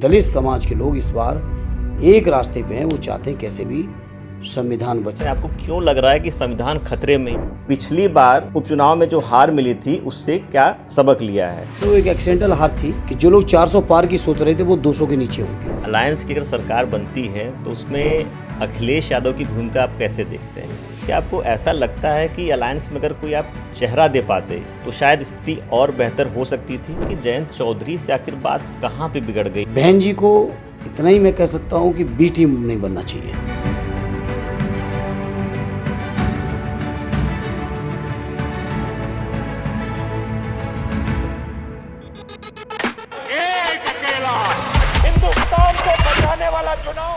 दलित समाज के लोग इस बार एक रास्ते पे हैं। वो चाहते हैं कैसे भी संविधान बचे। आपको क्यों लग रहा है कि संविधान खतरे में? पिछली बार उपचुनाव में जो हार मिली थी उससे क्या सबक लिया है? तो एक एक्सीडेंटल हार थी कि जो लोग 400 पार की सोच रहे थे वो 200 के नीचे होंगे। अलायंस की अगर सरकार बनती है तो उसमें अखिलेश यादव की भूमिका आप कैसे देखते हैं? क्या आपको ऐसा लगता है कि अलायंस में अगर कोई आप चेहरा दे पाते तो शायद स्थिति और बेहतर हो सकती थी? कि जयंत चौधरी से आखिर बात कहाँ पे बिगड़ गई? बहन जी को इतना ही मैं कह सकता हूँ कि बी टीम नहीं बनना चाहिए।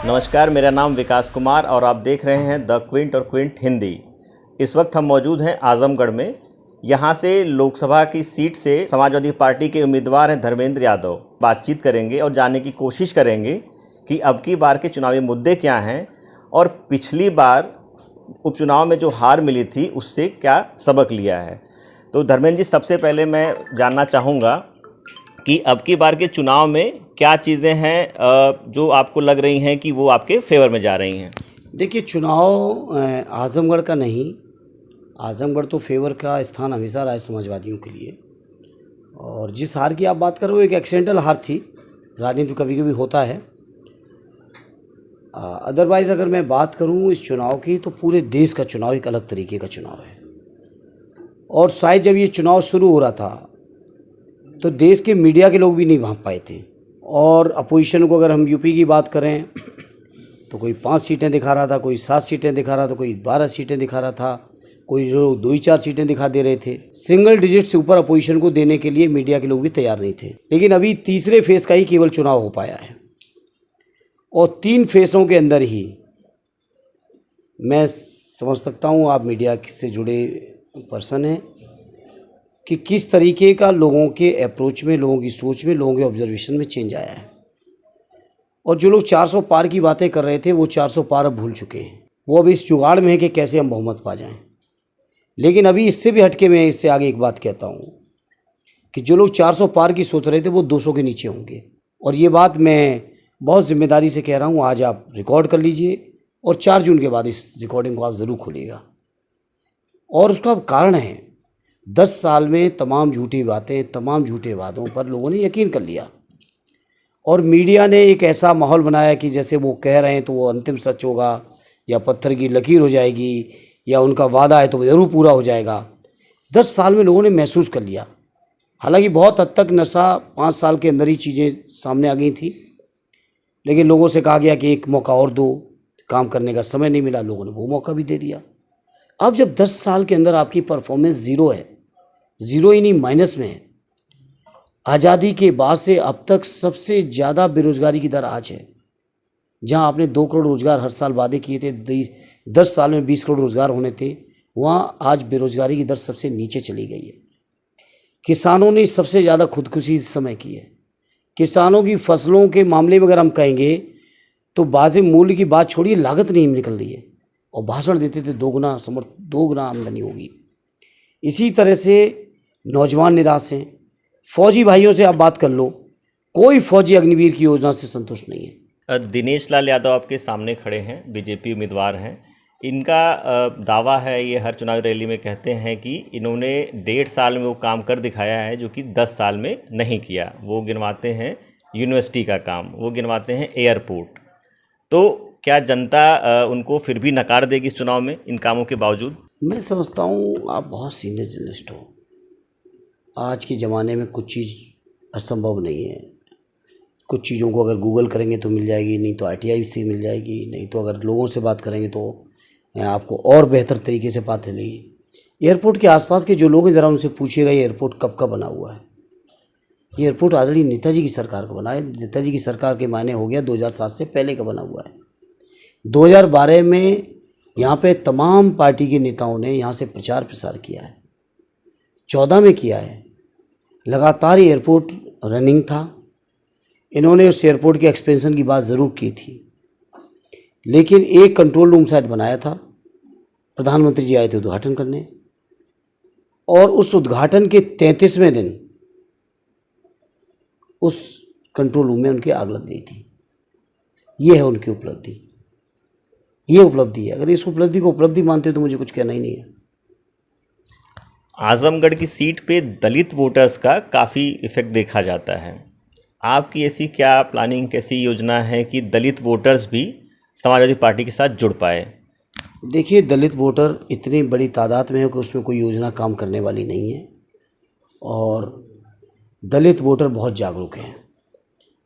नमस्कार, मेरा नाम विकास कुमार और आप देख रहे हैं द क्विंट और क्विंट हिंदी। इस वक्त हम मौजूद हैं आजमगढ़ में। यहाँ से लोकसभा की सीट से समाजवादी पार्टी के उम्मीदवार हैं धर्मेंद्र यादव। बातचीत करेंगे और जानने की कोशिश करेंगे कि अब की बार के चुनावी मुद्दे क्या हैं और पिछली बार उपचुनाव में जो हार मिली थी उससे क्या सबक लिया है। तो धर्मेंद्र जी, सबसे पहले मैं जानना चाहूँगा कि अब की बार के चुनाव में क्या चीज़ें हैं जो आपको लग रही हैं कि वो आपके फेवर में जा रही हैं? देखिए, चुनाव आजमगढ़ का नहीं, आजमगढ़ तो फेवर का स्थान हमेशा रहा है समाजवादियों के लिए। और जिस हार की आप बात कर रहे हो एक एक्सीडेंटल हार थी, राजनीति कभी कभी होता है। अदरवाइज़ अगर मैं बात करूं इस चुनाव की तो पूरे देश का चुनाव एक अलग तरीके का चुनाव है। और शायद जब ये चुनाव शुरू हो रहा था तो देश के मीडिया के लोग भी नहीं भांप पाए थे। और अपोजिशन को अगर हम यूपी की बात करें तो कोई 5 सीटें दिखा रहा था, कोई 7 सीटें दिखा रहा था, कोई 12 सीटें दिखा रहा था, कोई जो 2-4 सीटें दिखा दे रहे थे। सिंगल डिजिट से ऊपर अपोजिशन को देने के लिए मीडिया के लोग भी तैयार नहीं थे। लेकिन अभी तीसरे फेज़ का ही केवल चुनाव हो पाया है और 3 फेज़ों के अंदर ही मैं समझ सकता हूँ, आप मीडिया से जुड़े पर्सन हैं, कि किस तरीके का लोगों के अप्रोच में, लोगों की सोच में, लोगों के ऑब्जर्वेशन में चेंज आया है। और जो लोग 400 पार की बातें कर रहे थे वो 400 पार अब भूल चुके हैं। वो अब इस जुगाड़ में है कि कैसे हम बहुमत पा जाएं। लेकिन अभी इससे भी हटके मैं इससे आगे एक बात कहता हूँ कि जो लोग 400 पार की सोच रहे थे वो 200 के नीचे होंगे। और ये बात मैं बहुत जिम्मेदारी से कह रहा हूँ। आज आप रिकॉर्ड कर लीजिए और 4 जून के बाद इस रिकॉर्डिंग को आप ज़रूर खोलिएगा। और उसका कारण है 10 साल में तमाम झूठी बातें, तमाम झूठे वादों पर लोगों ने यकीन कर लिया और मीडिया ने एक ऐसा माहौल बनाया कि जैसे वो कह रहे हैं तो वो अंतिम सच होगा या पत्थर की लकीर हो जाएगी या उनका वादा है तो वो ज़रूर पूरा हो जाएगा। 10 साल में लोगों ने महसूस कर लिया। हालांकि बहुत हद तक नशा 5 साल के अंदर ही चीज़ें सामने आ गई थी, लेकिन लोगों से कहा गया कि एक मौका और दो, काम करने का समय नहीं मिला, लोगों ने वो मौका भी दे दिया। अब जब 10 साल के अंदर आपकी परफॉर्मेंस ज़ीरो है, ज़ीरो ही नहीं माइनस में है। आज़ादी के बाद से अब तक सबसे ज़्यादा बेरोज़गारी की दर आज है। जहां आपने 2 करोड़ रोज़गार हर साल वादे किए थे, 10 साल में 20 करोड़ रोज़गार होने थे, वहां आज बेरोज़गारी की दर सबसे नीचे चली गई है। किसानों ने सबसे ज़्यादा खुदकुशी इस समय की है। किसानों की फसलों के मामले में अगर हम कहेंगे तो वाजिब मूल्य की बात छोड़िए, लागत नहीं निकल रही है और भाषण देते थे 2 गुना आमदनी होगी। इसी तरह से नौजवान निराश हैं। फौजी भाइयों से आप बात कर लो, कोई फौजी अग्निवीर की योजना से संतुष्ट नहीं है। दिनेश लाल यादव आपके सामने खड़े हैं, बीजेपी उम्मीदवार हैं। इनका दावा है, ये हर चुनावी रैली में कहते हैं कि इन्होंने 1.5 साल में वो काम कर दिखाया है जो कि 10 साल में नहीं किया। वो गिनवाते हैं यूनिवर्सिटी का काम, वो गिनवाते हैं एयरपोर्ट। तो क्या जनता उनको फिर भी नकार देगी इस चुनाव में इन कामों के बावजूद? मैं समझता हूँ आप बहुत सीनियर जर्नलिस्ट हो। आज के ज़माने में कुछ चीज़ असंभव नहीं है। कुछ चीज़ों को अगर गूगल करेंगे तो मिल जाएगी, नहीं तो ITI से मिल जाएगी, नहीं तो अगर लोगों से बात करेंगे तो आपको और बेहतर तरीके से बात चलेगी। एयरपोर्ट के आसपास के जो लोग हैं ज़रा उनसे पूछिएगा ये एयरपोर्ट कब का बना हुआ है। ये एयरपोर्ट ऑलरेडी नेताजी की सरकार का बना है। नेताजी की सरकार के मायने हो गया 2007 से पहले का बना हुआ है। 2012 में यहाँ पे तमाम पार्टी के नेताओं ने यहाँ से प्रचार प्रसार किया है। 14 में किया है। लगातार एयरपोर्ट रनिंग था। इन्होंने उस एयरपोर्ट के एक्सपेंशन की बात ज़रूर की थी, लेकिन एक कंट्रोल रूम शायद बनाया था। प्रधानमंत्री जी आए थे उद्घाटन करने और उस उद्घाटन के 33वें दिन उस कंट्रोल रूम में उनके आग लग गई थी। ये है उनकी उपलब्धि, ये उपलब्धि है। अगर इस उपलब्धि को उपलब्धि मानते तो मुझे कुछ कहना ही नहीं है। आजमगढ़ की सीट पे दलित वोटर्स का काफ़ी इफेक्ट देखा जाता है। आपकी ऐसी क्या प्लानिंग, कैसी योजना है कि दलित वोटर्स भी समाजवादी पार्टी के साथ जुड़ पाए? देखिए, दलित वोटर इतनी बड़ी तादाद में है कि उसमें कोई योजना काम करने वाली नहीं है, और दलित वोटर बहुत जागरूक हैं।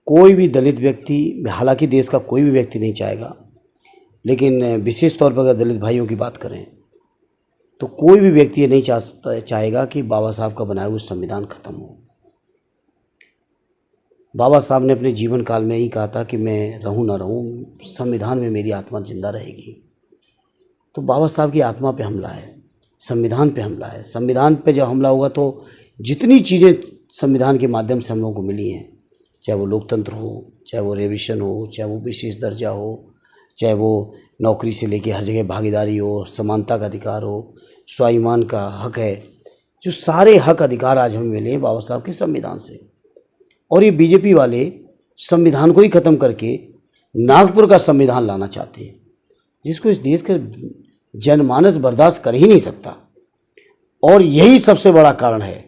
कोई भी दलित व्यक्ति, हालांकि देश का कोई भी व्यक्ति नहीं चाहेगा, लेकिन विशेष तौर पर अगर दलित भाइयों की बात करें तो कोई भी व्यक्ति ये नहीं चाहेगा कि बाबा साहब का बनाया हुआ संविधान खत्म हो। बाबा साहब ने अपने जीवन काल में ही कहा था कि मैं रहूं ना रहूं, संविधान में मेरी आत्मा जिंदा रहेगी। तो बाबा साहब की आत्मा पे हमला है, संविधान पे हमला है। संविधान पे जब हमला होगा तो जितनी चीज़ें संविधान के माध्यम से हम लोगों को मिली हैं, चाहे वो लोकतंत्र हो, चाहे वो रिजर्वेशन हो, चाहे वो विशेष दर्जा हो, चाहे वो नौकरी से लेके हर जगह भागीदारी हो, समानता का अधिकार हो, स्वाभिमान का हक है, जो सारे हक अधिकार आज हमें मिले हैं बाबा साहब के संविधान से। और ये बीजेपी वाले संविधान को ही ख़त्म करके नागपुर का संविधान लाना चाहते हैं, जिसको इस देश का जनमानस बर्दाश्त कर ही नहीं सकता। और यही सबसे बड़ा कारण है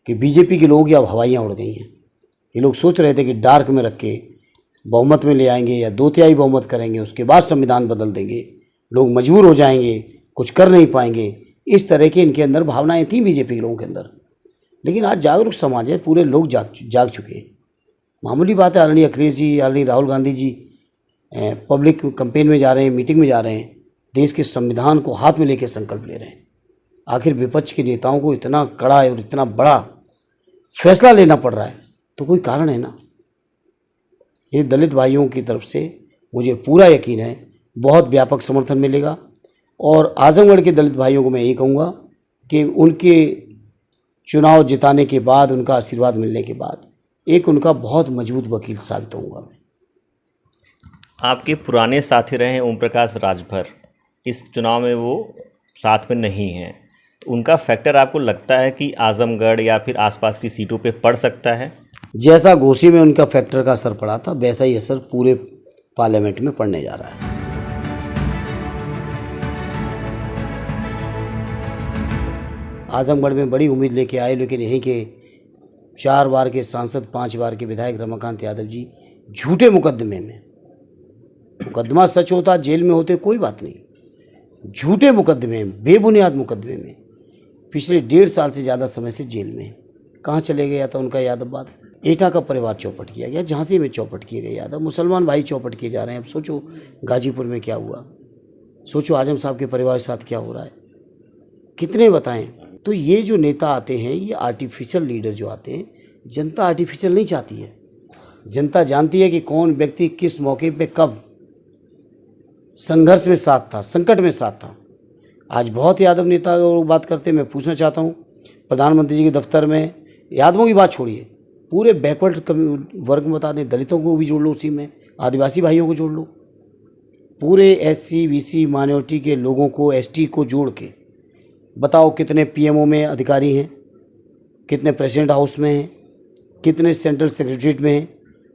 कि बीजेपी के लोग अब हवाइयाँ उड़ गई हैं। ये लोग सोच रहे थे कि डार्क में रख के बहुमत में ले आएंगे या 2/3 बहुमत करेंगे, उसके बाद संविधान बदल देंगे, लोग मजबूर हो जाएंगे, कुछ कर नहीं पाएंगे। इस तरह की इनके अंदर भावनाएं थी बीजेपी के लोगों के अंदर। लेकिन आज जागरूक समाज है, पूरे लोग जाग चुके हैं। मामूली बात है, आदरणीय अखिलेश जी, आदरणीय राहुल गांधी जी पब्लिक कैंपेन में जा रहे हैं, मीटिंग में जा रहे हैं, देश के संविधान को हाथ में लेकर संकल्प ले रहे हैं। आखिर विपक्ष के नेताओं को इतना कड़ा और इतना बड़ा फैसला लेना पड़ रहा है तो कोई कारण है ना। ये दलित भाइयों की तरफ से मुझे पूरा यकीन है बहुत व्यापक समर्थन मिलेगा। और आजमगढ़ के दलित भाइयों को मैं यही कहूँगा कि उनके चुनाव जिताने के बाद, उनका आशीर्वाद मिलने के बाद एक उनका बहुत मजबूत वकील साबित होऊंगा मैं। आपके पुराने साथी रहे ओम प्रकाश राजभर, इस चुनाव में वो साथ में नहीं हैं, तो उनका फैक्टर आपको लगता है कि आजमगढ़ या फिर आसपास की सीटों पे पड़ सकता है? जैसा घोसी में उनका फैक्टर का असर पड़ा था, वैसा ही असर पूरे पार्लियामेंट में पड़ने जा रहा है। आजमगढ़ में बड़ी उम्मीद लेके आए, लेकिन यहीं के 4 बार के सांसद, 5 बार के विधायक रमाकांत यादव जी झूठे मुकदमे में, मुकदमा सच होता, जेल में होते, कोई बात नहीं, झूठे मुकदमे में, बेबुनियाद मुकदमे में पिछले 1.5 साल से ज़्यादा समय से जेल में। कहाँ चले गया था उनका यादववाद? एटा का परिवार चौपट किया गया, झांसी में चौपट किए गए यादव, मुसलमान भाई चौपट किए जा रहे हैं। अब सोचो गाजीपुर में क्या हुआ, सोचो आजम साहब के परिवार के साथ क्या हो रहा है, कितने बताएं। तो ये जो नेता आते हैं, ये आर्टिफिशियल लीडर जो आते हैं, जनता आर्टिफिशियल नहीं चाहती है। जनता जानती है कि कौन व्यक्ति किस मौके पे कब संघर्ष में साथ था, संकट में साथ था। आज बहुत यादव नेता लोग बात करते हैं, मैं पूछना चाहता हूँ, प्रधानमंत्री जी के दफ्तर में यादवों की बात छोड़िए, पूरे बैकवर्ड वर्ग में बता दें, दलितों को भी जोड़ लो उसी में, आदिवासी भाइयों को जोड़ लो, पूरे SC BC माइनॉरिटी के लोगों को, ST को जोड़ के बताओ कितने PMO में अधिकारी हैं, कितने प्रेसिडेंट हाउस में हैं, कितने सेंट्रल सेक्रेटरीट में हैं,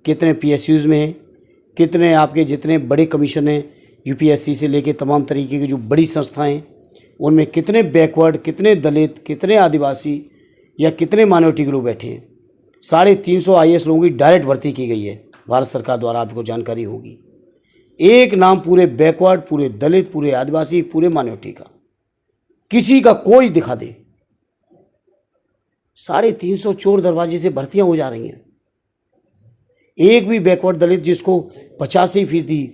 कितने PSUs में हैं, कितने आपके जितने बड़े कमीशन हैं UPSC से लेके तमाम तरीके की जो बड़ी संस्थाएं, उनमें कितने बैकवर्ड, कितने दलित, कितने आदिवासी या कितने माइनॉरिटी के लोग बैठे हैं। 350 IAS लोगों की डायरेक्ट भर्ती की गई है भारत सरकार द्वारा, आपको जानकारी होगी। एक नाम पूरे बैकवर्ड, पूरे दलित, पूरे आदिवासी, पूरे माइनॉरिटी का किसी का कोई दिखा दे। 350 चोर दरवाजे से भर्तियां हो जा रही हैं। एक भी बैकवर्ड दलित जिसको 85%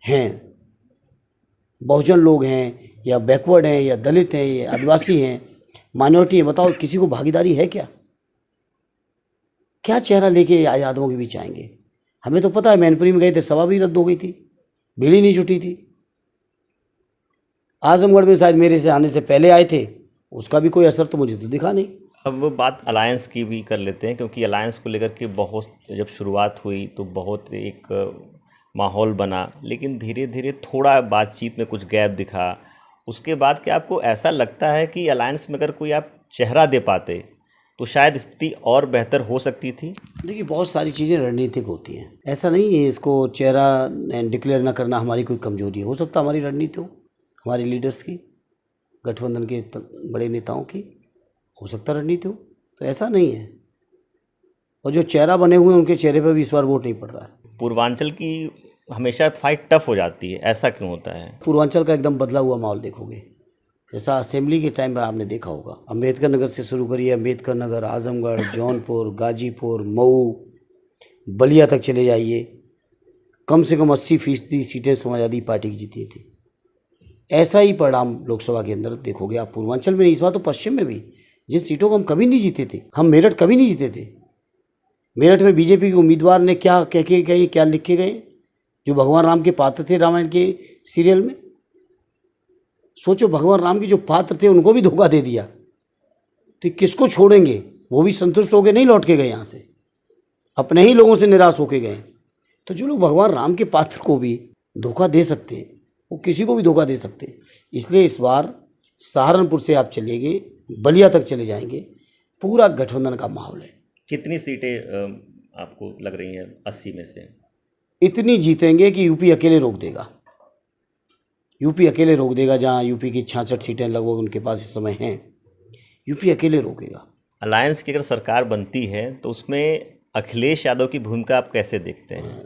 हैं, बहुजन लोग हैं या बैकवर्ड हैं या दलित हैं या आदिवासी हैं, माइनॉरिटी है, बताओ किसी को भागीदारी है क्या? क्या चेहरा लेके यादवों के बीच आएंगे? हमें तो पता है, मैनपुरी में गए थे, सभा भी रद्द हो गई थी, भीड़ ही नहीं जुटी थी। आजमगढ़ में शायद मेरे से आने से पहले आए थे, उसका भी कोई असर तो मुझे तो दिखा नहीं। अब बात अलायंस की भी कर लेते हैं, क्योंकि अलायंस को लेकर के बहुत, जब शुरुआत हुई तो बहुत एक माहौल बना, लेकिन धीरे धीरे थोड़ा बातचीत में कुछ गैप दिखा। उसके बाद क्या आपको ऐसा लगता है कि अलायंस में अगर कोई आप चेहरा दे पाते तो शायद स्थिति और बेहतर हो सकती थी। देखिए, बहुत सारी चीज़ें रणनीतिक होती हैं, ऐसा नहीं है इसको चेहरा डिक्लेयर ना करना हमारी कोई कमजोरी है। हो सकता है हमारी रणनीति हो, हमारे लीडर्स की, गठबंधन के बड़े नेताओं की, हो सकता है रणनीति हो, तो ऐसा नहीं है। और जो चेहरा बने हुए हैं उनके चेहरे पर भी इस बार वोट नहीं पड़ रहा है। पूर्वांचल की हमेशा फाइट टफ हो जाती है, ऐसा क्यों होता है? पूर्वांचल का एकदम बदला हुआ माहौल देखोगे, जैसा असेंबली के टाइम पर आपने देखा होगा। अम्बेडकर नगर से शुरू करिए, अम्बेडकर नगर, आजमगढ़, जौनपुर, गाजीपुर, मऊ, बलिया तक चले जाइए, कम से कम 80% सीटें समाजवादी पार्टी की जीती थी। ऐसा ही परिणाम लोकसभा के अंदर देखोगे आप पूर्वांचल में, इस बार तो पश्चिम में भी, जिन सीटों को हम कभी नहीं जीते थे। हम मेरठ कभी नहीं जीते थे। मेरठ में बीजेपी के उम्मीदवार ने क्या कह के गए, क्या लिख के गए, जो भगवान राम के पात्र थे रामायण के सीरियल में। सोचो, भगवान राम के जो पात्र थे उनको भी धोखा दे दिया, तो किसको छोड़ेंगे? वो भी संतुष्ट होकर नहीं लौट के गए यहाँ से, अपने ही लोगों से निराश होके गए। तो जो लोग भगवान राम के पात्र को भी धोखा दे सकते हैं, वो किसी को भी धोखा दे सकते हैं। इसलिए इस बार सहारनपुर से आप चलेंगे, बलिया तक चले जाएंगे, पूरा गठबंधन का माहौल है। कितनी सीटें आपको लग रही हैं 80 में से? इतनी जीतेंगे कि यूपी अकेले रोक देगा। यूपी अकेले रोक देगा, जहाँ यूपी की 66 सीटें लगभग उनके पास इस समय हैं, यूपी अकेले रोकेगा। अलायंस की अगर सरकार बनती है तो उसमें अखिलेश यादव की भूमिका आप कैसे देखते हैं?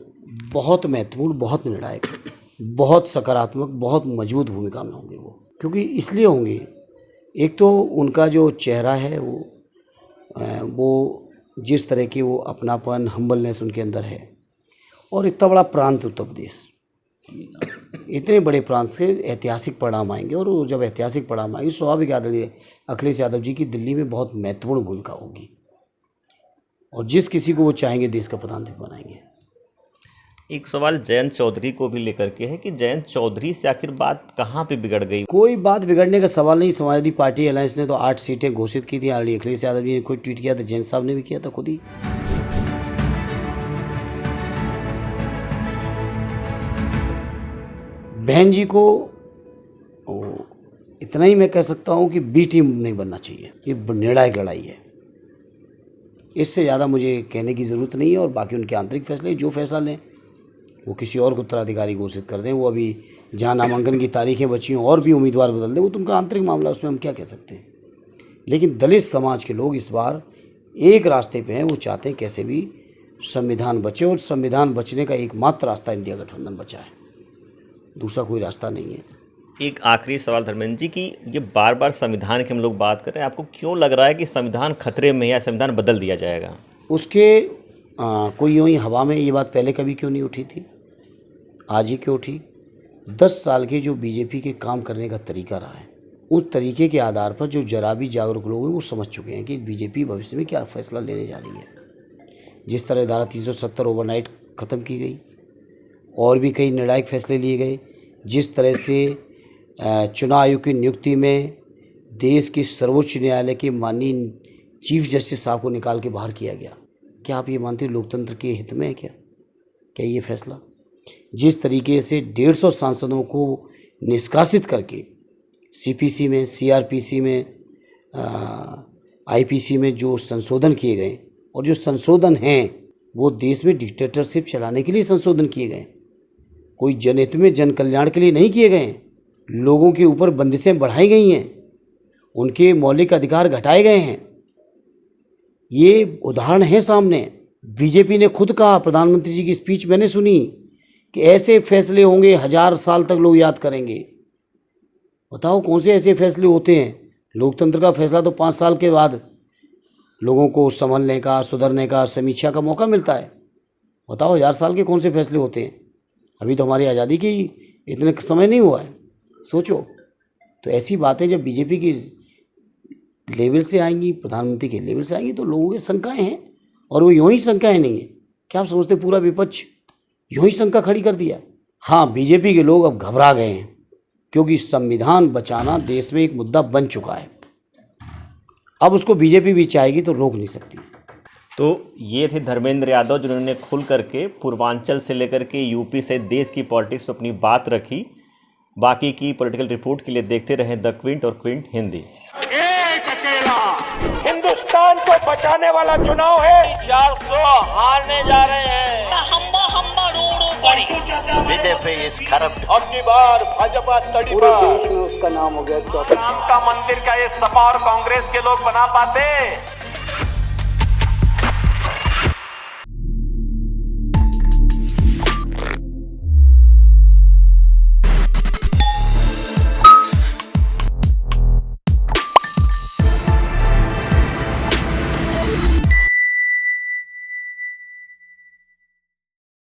बहुत महत्वपूर्ण, बहुत निर्णायक, बहुत सकारात्मक, बहुत मजबूत भूमिका में होंगे वो। क्योंकि इसलिए होंगे, एक तो उनका जो चेहरा है वो जिस तरह की वो अपनापन, हम्बलनेस उनके अंदर है, और इतना बड़ा प्रांत उत्तर प्रदेश, इतने बड़े प्रांत से ऐतिहासिक परिणाम आएंगे, और जब ऐतिहासिक परिणाम आएंगे, स्वाभाविक आदरणीय अखिलेश यादव जी की दिल्ली में बहुत महत्वपूर्ण भूमिका होगी, और जिस किसी को वो चाहेंगे देश का प्रधानमंत्री बनाएंगे। एक सवाल जयंत चौधरी को भी लेकर के है कि जयंत चौधरी से आखिर बात कहाँ पे बिगड़ गई? कोई बात बिगड़ने का सवाल नहीं। समाजवादी पार्टी अलायंस ने तो 8 सीटें घोषित की थी। आदरणीय अखिलेश यादव जी ने खुद ट्वीट किया था, जयंत साहब ने भी किया था खुद ही। बहन जी को इतना ही मैं कह सकता हूँ कि बी टीम नहीं बनना चाहिए। ये निर्णायक लड़ाई है, इससे ज़्यादा मुझे कहने की ज़रूरत नहीं है। और बाकी उनके आंतरिक फैसले, जो फैसला लें वो किसी और को उत्तराधिकारी घोषित कर दें, वो अभी जहाँ नामांकन की तारीखें बची हों और भी उम्मीदवार बदल दें, वो तो उनका आंतरिक मामला, उसमें हम क्या कह सकते हैं। लेकिन दलित समाज के लोग इस बार एक रास्ते पे हैं, वो चाहते हैं कैसे भी संविधान बचे, और संविधान बचने का एकमात्र रास्ता इंडिया गठबंधन बचा है, दूसरा कोई रास्ता नहीं है। एक आखिरी सवाल धर्मेंद्र जी की, ये बार बार संविधान की हम लोग बात कर रहे हैं, आपको क्यों लग रहा है कि संविधान खतरे में या संविधान बदल दिया जाएगा? उसके कोई यूँ ही हवा में ये बात पहले कभी क्यों नहीं उठी थी, आज ही क्यों उठी? 10 साल के जो बीजेपी के काम करने का तरीका रहा है, उस तरीके के आधार पर जो जरा भी जागरूक लोग हैं वो समझ चुके हैं कि बीजेपी भविष्य में क्या फैसला लेने जा रही है। जिस तरह धारा 370 ओवरनाइट ख़त्म की गई, और भी कई निर्णायक फैसले लिए गए, जिस तरह से चुनाव आयोग की नियुक्ति में देश की सर्वोच्च न्यायालय के माननीय चीफ जस्टिस साहब को निकाल के बाहर किया गया, क्या आप ये मानते हैं लोकतंत्र के हित में है? क्या ये फैसला? जिस तरीके से 150 सांसदों को निष्कासित करके सीपीसी में, सीआरपीसी में, आईपीसी में जो संशोधन किए गए, और जो संशोधन हैं वो देश में डिक्टेटरशिप चलाने के लिए संशोधन किए गए, कोई जनहित में, जन कल्याण के लिए नहीं किए गए। लोगों के ऊपर बंदिशें बढ़ाई गई हैं, उनके मौलिक अधिकार घटाए गए हैं। ये उदाहरण है सामने। बीजेपी ने खुद कहा, प्रधानमंत्री जी की स्पीच मैंने सुनी, कि ऐसे फैसले होंगे 1000 साल तक लोग याद करेंगे। बताओ कौन से ऐसे फैसले होते हैं? लोकतंत्र का फैसला तो 5 साल के बाद लोगों को संभलने का, सुधरने का, समीक्षा का मौका मिलता है। बताओ 1000 साल के कौन से फैसले होते हैं? अभी तो हमारी आज़ादी की इतने समय नहीं हुआ है, सोचो। तो ऐसी बातें जब बीजेपी की लेवल से आएंगी, प्रधानमंत्री के लेवल से आएंगी, तो लोगों की शंकाएं हैं, और वो यूँ ही शंकाएं नहीं है। क्या आप समझते पूरा विपक्ष यूँ ही शंका खड़ी कर दिया? हाँ, बीजेपी के लोग अब घबरा गए हैं, क्योंकि संविधान बचाना देश में एक मुद्दा बन चुका है। अब उसको बीजेपी भी चाहेगी तो रोक नहीं सकती। तो ये थे धर्मेंद्र यादव, जिन्होंने खुल करके पूर्वांचल से लेकर के यूपी से देश की पॉलिटिक्स पर अपनी बात रखी। बाकी की पॉलिटिकल रिपोर्ट के लिए देखते रहें द क्विंट और क्विंट हिंदी। एक अकेला हिंदुस्तान। हिंदुस्तान को बचाने वाला चुनाव है। 400 हारने जा रहे हैं। हम्बा हम्बा रो पड़ी बीजेपी इस खरब अब की बार भाजपा तड़ी पर उसका नाम हो गया। राम का मंदिर का ये सपा और कांग्रेस के लोग बना पाते